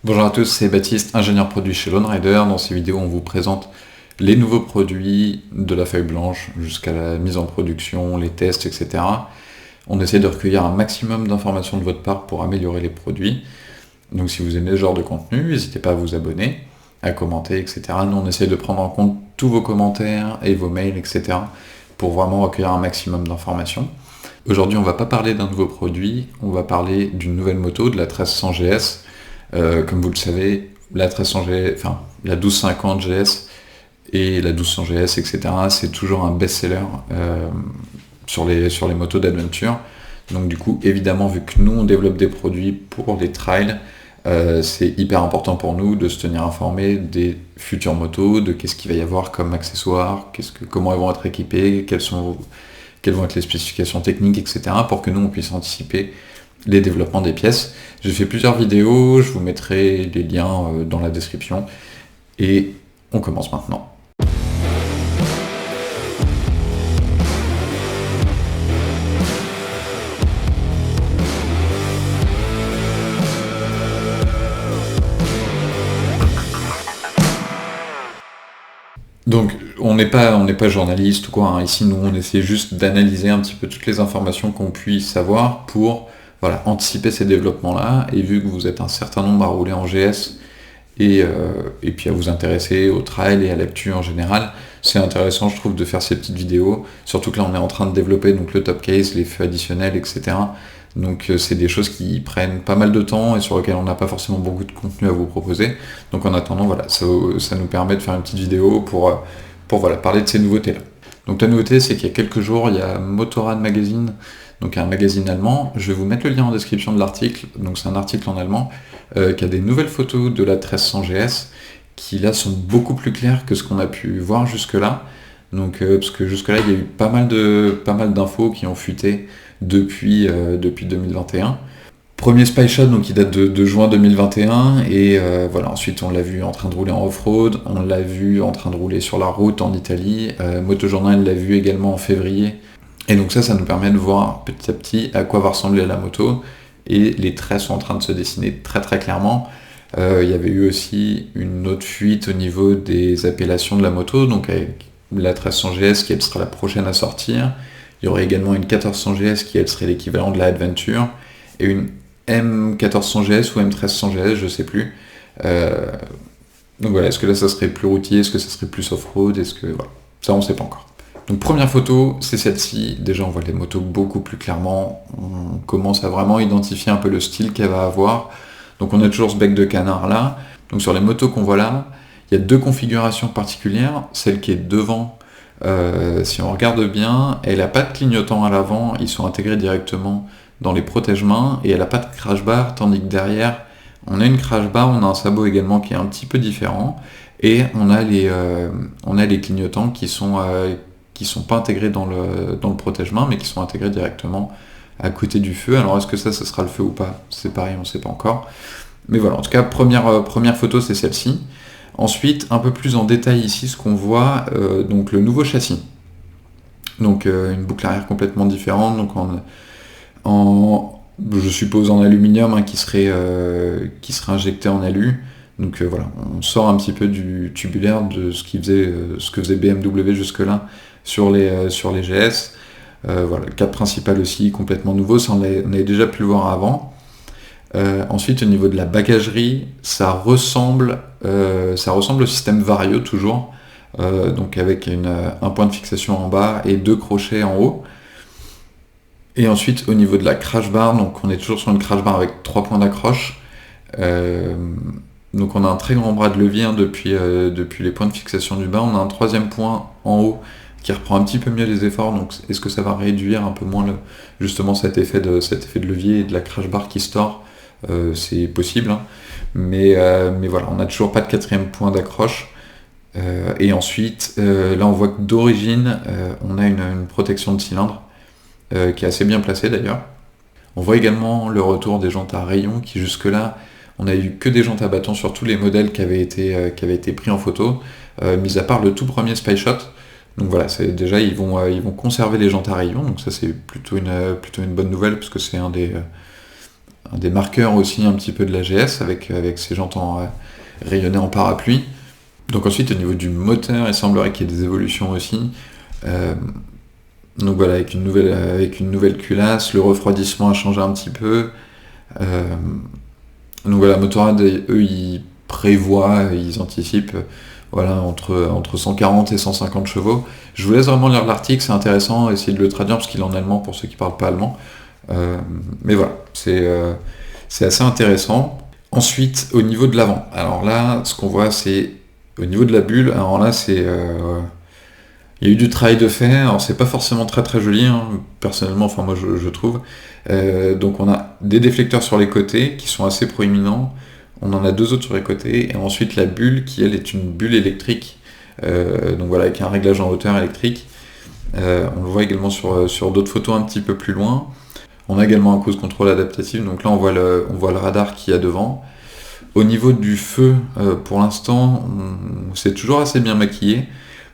Bonjour à tous, c'est Baptiste, ingénieur produit chez Lone Rider. Dans ces vidéos, on vous présente les nouveaux produits de la feuille blanche jusqu'à la mise en production, les tests, etc. On essaie de recueillir un maximum d'informations de votre part pour améliorer les produits. Donc si vous aimez ce genre de contenu, n'hésitez pas à vous abonner, à commenter, etc. Nous, on essaie de prendre en compte tous vos commentaires et vos mails, etc. pour vraiment recueillir un maximum d'informations. Aujourd'hui, on ne va pas parler d'un nouveau produit, on va parler d'une nouvelle moto, de la 1300 GS. Comme vous le savez, la 1300 GS, enfin la 1250 GS et la 1200 GS, etc. c'est toujours un best-seller sur les motos d'adventure. Donc du coup, évidemment, vu que nous on développe des produits pour les trails, c'est hyper important pour nous de se tenir informé des futures motos, de qu'est-ce qu'il va y avoir comme accessoires, comment elles vont être équipées, quelles vont être les spécifications techniques, etc. pour que nous on puisse anticiper les développements des pièces. J'ai fait plusieurs vidéos, je vous mettrai les liens dans la description. Et on commence maintenant. Donc on n'est pas journaliste ou quoi, hein. Ici nous on essaie juste d'analyser un petit peu toutes les informations qu'on puisse savoir pour anticiper ces développements-là, et vu que vous êtes un certain nombre à rouler en GS et puis à vous intéresser au trail et à l'actu en général, c'est intéressant je trouve de faire ces petites vidéos, surtout que là on est en train de développer donc le top case, les feux additionnels, etc. Donc c'est des choses qui prennent pas mal de temps et sur lesquelles on n'a pas forcément beaucoup de contenu à vous proposer. Donc en attendant, ça nous permet de faire une petite vidéo pour parler de ces nouveautés-là. Donc la nouveauté, c'est qu'il y a quelques jours, il y a Motorrad Magazine, donc un magazine allemand. Je vais vous mettre le lien en description de l'article. Donc c'est un article en allemand qui a des nouvelles photos de la 1300 GS qui là sont beaucoup plus claires que ce qu'on a pu voir jusque-là. Donc parce que jusque-là, il y a eu pas mal d'infos qui ont fuité depuis 2021. Premier Spy Shot, donc il date de juin 2021, et ensuite on l'a vu en train de rouler en off-road, on l'a vu en train de rouler sur la route en Italie, Motojournal l'a vu également en février, et donc ça nous permet de voir petit à petit à quoi va ressembler la moto, et les traits sont en train de se dessiner très très clairement. Il y avait eu aussi une autre fuite au niveau des appellations de la moto, donc avec la 1300 GS qui elle sera la prochaine à sortir. Il y aurait également une 1400 GS qui elle serait l'équivalent de la Adventure, et une M1400 GS ou M1300 GS, je sais plus. Donc voilà, est-ce que là ça serait plus routier, est-ce que ça serait plus off-road, ça on sait pas encore. Donc première photo, c'est celle-ci. Déjà on voit les motos beaucoup plus clairement, on commence à vraiment identifier un peu le style qu'elle va avoir. Donc on a toujours ce bec de canard là. Donc sur les motos qu'on voit là, il y a deux configurations particulières. Celle qui est devant, si on regarde bien, elle n'a pas de clignotant à l'avant, ils sont intégrés directement dans les protège-mains, et elle n'a pas de crash bar, tandis que derrière, on a une crash bar, on a un sabot également qui est un petit peu différent, et on a les clignotants qui sont pas intégrés dans le protège-main, mais qui sont intégrés directement à côté du feu. Alors est-ce que ça sera le feu ou pas? C'est pareil, on ne sait pas encore. Mais voilà, en tout cas, première photo, c'est celle-ci. Ensuite, un peu plus en détail ici, ce qu'on voit, donc le nouveau châssis. Donc une boucle arrière complètement différente, donc je suppose en aluminium, qui serait injecté en alu. Donc on sort un petit peu du tubulaire de ce que faisait BMW jusque-là sur les GS. Le cadre principal aussi complètement nouveau, ça on avait déjà pu le voir avant. Ensuite au niveau de la bagagerie, ça ressemble au système Vario toujours, donc avec un point de fixation en bas et deux crochets en haut. Et ensuite au niveau de la crash bar, donc on est toujours sur une crash bar avec 3 points d'accroche. Donc on a un très grand bras de levier depuis les points de fixation du bas. On a un troisième point en haut qui reprend un petit peu mieux les efforts. Donc est-ce que ça va réduire un peu moins justement cet effet de levier et de la crash bar qui se tord? C'est possible, hein. Mais voilà, on n'a toujours pas de quatrième point d'accroche. Et ensuite, là on voit que d'origine, on a une protection de cylindre qui est assez bien placée d'ailleurs. On voit également le retour des jantes à rayons qui jusque-là, on n'a eu que des jantes à bâton sur tous les modèles qui avaient été pris en photo, mis à part le tout premier Spy Shot. Donc voilà, déjà ils vont conserver les jantes à rayons, donc ça c'est plutôt une bonne nouvelle parce que c'est un un des marqueurs aussi un petit peu de l'AGS, avec ces jantes rayonnées en parapluie. Donc ensuite, au niveau du moteur, il semblerait qu'il y ait des évolutions aussi. Donc voilà, avec une nouvelle culasse, le refroidissement a changé un petit peu. Donc voilà, Motorrad, eux, ils prévoient, ils anticipent voilà, entre 140 et 150 chevaux. Je vous laisse vraiment lire l'article, c'est intéressant, essayer de le traduire parce qu'il est en allemand pour ceux qui parlent pas allemand. Mais voilà, c'est assez intéressant. Ensuite, au niveau de l'avant, alors là, ce qu'on voit, c'est au niveau de la bulle, alors là, il y a eu du travail de fait, alors c'est pas forcément très très joli, hein, personnellement, enfin moi je trouve. Donc on a des déflecteurs sur les côtés qui sont assez proéminents, on en a 2 autres sur les côtés, et ensuite la bulle qui elle est une bulle électrique, donc voilà, avec un réglage en hauteur électrique. On le voit également sur d'autres photos un petit peu plus loin. On a également un cruise control adaptatif, donc là on voit le radar qu'il y a devant. Au niveau du feu, pour l'instant, c'est toujours assez bien maquillé.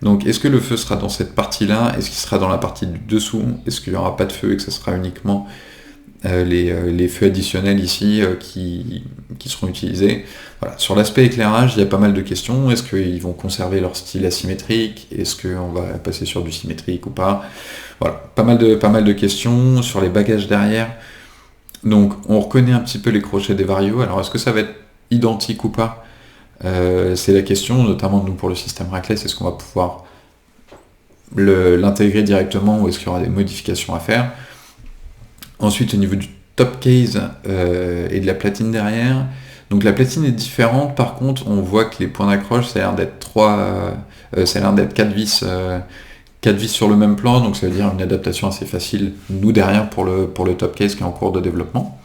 Donc est-ce que le feu sera dans cette partie-là? Est-ce qu'il sera dans la partie du dessous? Est-ce qu'il n'y aura pas de feu et que ce sera uniquement les feux additionnels ici qui seront utilisés? Voilà. Sur l'aspect éclairage, il y a pas mal de questions. Est-ce qu'ils vont conserver leur style asymétrique? Est-ce qu'on va passer sur du symétrique ou pas? Voilà, pas mal de questions. Sur les bagages derrière, donc on reconnaît un petit peu les crochets des Vario. Alors est-ce que ça va être identique ou pas? C'est la question, notamment nous pour le système Rackless, est-ce qu'on va pouvoir l'intégrer directement ou est-ce qu'il y aura des modifications à faire? Ensuite, au niveau du top case et de la platine derrière, donc la platine est différente, par contre on voit que les points d'accroche, ça a l'air d'être 4 vis, 4 vis sur le même plan, donc ça veut dire une adaptation assez facile, nous derrière pour le top case qui est en cours de développement.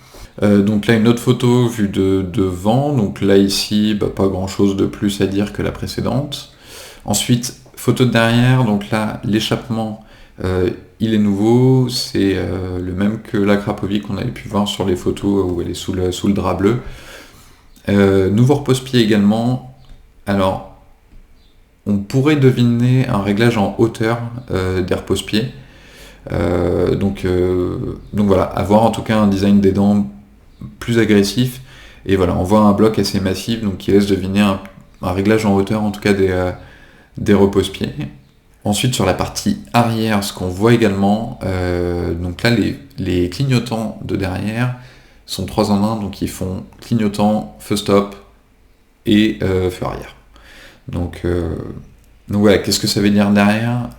Donc là une autre photo vue de devant, donc là ici pas grand chose de plus à dire que la précédente. Ensuite photo de derrière, donc là l'échappement il est nouveau, c'est le même que la Cracovie qu'on avait pu voir sur les photos où elle est sous le drap bleu. Nouveau repose-pied également, alors on pourrait deviner un réglage en hauteur des repose-pieds. Donc voilà, avoir en tout cas un design des dents plus agressif, et voilà, on voit un bloc assez massif, donc qui laisse deviner un réglage en hauteur en tout cas des repose-pieds. Ensuite sur la partie arrière, ce qu'on voit également, donc là les clignotants de derrière sont 3 en 1, donc ils font clignotant, feu stop et feu arrière. Donc voilà, qu'est-ce que ça veut dire derrière?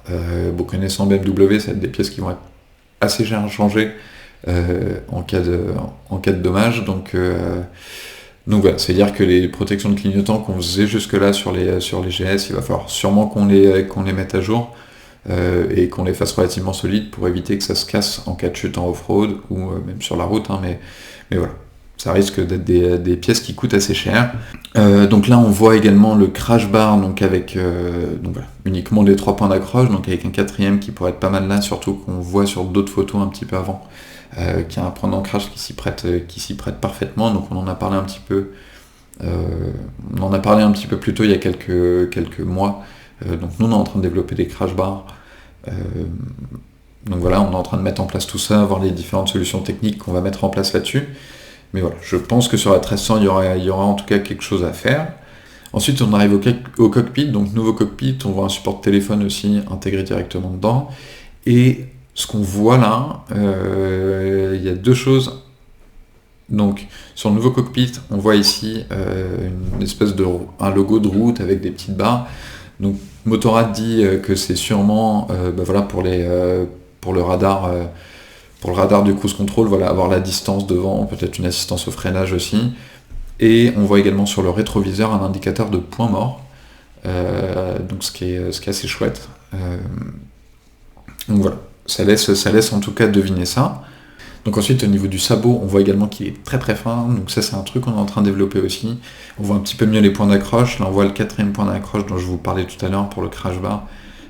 Vous connaissant BMW, ça va être des pièces qui vont être assez chères à changer en cas de dommage. Donc voilà, c'est-à-dire que les protections de clignotants qu'on faisait jusque-là sur les GS, il va falloir sûrement qu'on les mette à jour et qu'on les fasse relativement solides pour éviter que ça se casse en cas de chute en off-road ou même sur la route, hein, mais voilà. Ça risque d'être des pièces qui coûtent assez cher. Donc là on voit également le crash bar, donc avec donc voilà, uniquement les 3 points d'accroche, donc avec un 4ème qui pourrait être pas mal là, surtout qu'on voit sur d'autres photos un petit peu avant, qui a un point d'ancrage qui s'y prête parfaitement. Donc on en a parlé un petit peu plus tôt il y a quelques mois. Donc nous on est en train de développer des crash bars. Donc voilà, on est en train de mettre en place tout ça, voir les différentes solutions techniques qu'on va mettre en place là-dessus. Mais voilà, je pense que sur la 1300, il y aura en tout cas quelque chose à faire. Ensuite, on arrive au cockpit, donc nouveau cockpit, on voit un support de téléphone aussi intégré directement dedans. Et ce qu'on voit là, il y a 2 choses. Donc, sur le nouveau cockpit, on voit ici une espèce un logo de route avec des petites barres. Donc, Motorrad dit que c'est sûrement voilà, pour le radar. Pour le radar du cruise control, voilà, avoir la distance devant, peut-être une assistance au freinage aussi. Et on voit également sur le rétroviseur un indicateur de point mort, donc ce qui est assez chouette. Donc voilà, ça laisse en tout cas deviner ça. Donc ensuite au niveau du sabot, on voit également qu'il est très très fin, donc ça c'est un truc qu'on est en train de développer aussi. On voit un petit peu mieux les points d'accroche, là on voit le 4ème point d'accroche dont je vous parlais tout à l'heure pour le crash bar.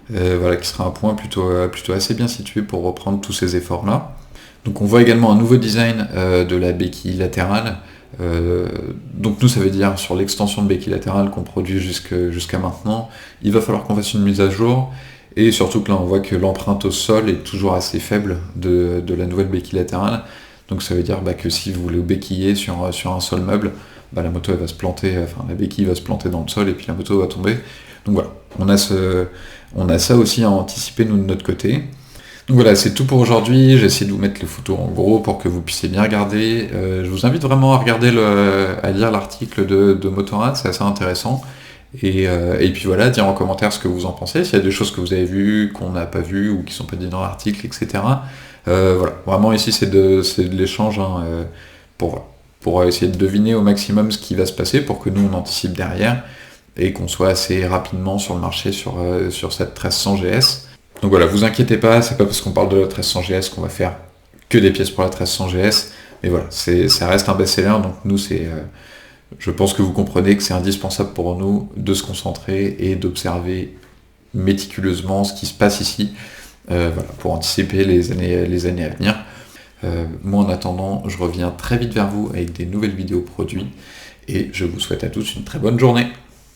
Voilà, qui sera un point plutôt assez bien situé pour reprendre tous ces efforts-là. Donc on voit également un nouveau design de la béquille latérale. Donc nous, ça veut dire sur l'extension de béquille latérale qu'on produit jusqu'à maintenant, il va falloir qu'on fasse une mise à jour. Et surtout que là, on voit que l'empreinte au sol est toujours assez faible de la nouvelle béquille latérale. Donc ça veut dire que si vous voulez béquiller sur un sol meuble, la moto elle va se planter, la béquille va se planter dans le sol et puis la moto va tomber. Donc voilà, on a ça aussi à anticiper nous de notre côté. Donc voilà, c'est tout pour aujourd'hui. J'ai essayé de vous mettre les photos en gros pour que vous puissiez bien regarder. Je vous invite vraiment à regarder à lire l'article de Motorrad, c'est assez intéressant. Et puis voilà, dire en commentaire ce que vous en pensez, s'il y a des choses que vous avez vues, qu'on n'a pas vues ou qui sont pas dites dans l'article, etc. Voilà, vraiment ici c'est de l'échange pour essayer de deviner au maximum ce qui va se passer pour que nous on anticipe derrière et qu'on soit assez rapidement sur le marché sur cette 1300 GS. Donc voilà, vous inquiétez pas, c'est pas parce qu'on parle de la 1300 GS qu'on va faire que des pièces pour la 1300 GS, mais voilà, ça reste un best-seller, donc nous je pense que vous comprenez que c'est indispensable pour nous de se concentrer et d'observer méticuleusement ce qui se passe ici, pour anticiper les années à venir. Moi en attendant, je reviens très vite vers vous avec des nouvelles vidéos produits, et je vous souhaite à tous une très bonne journée.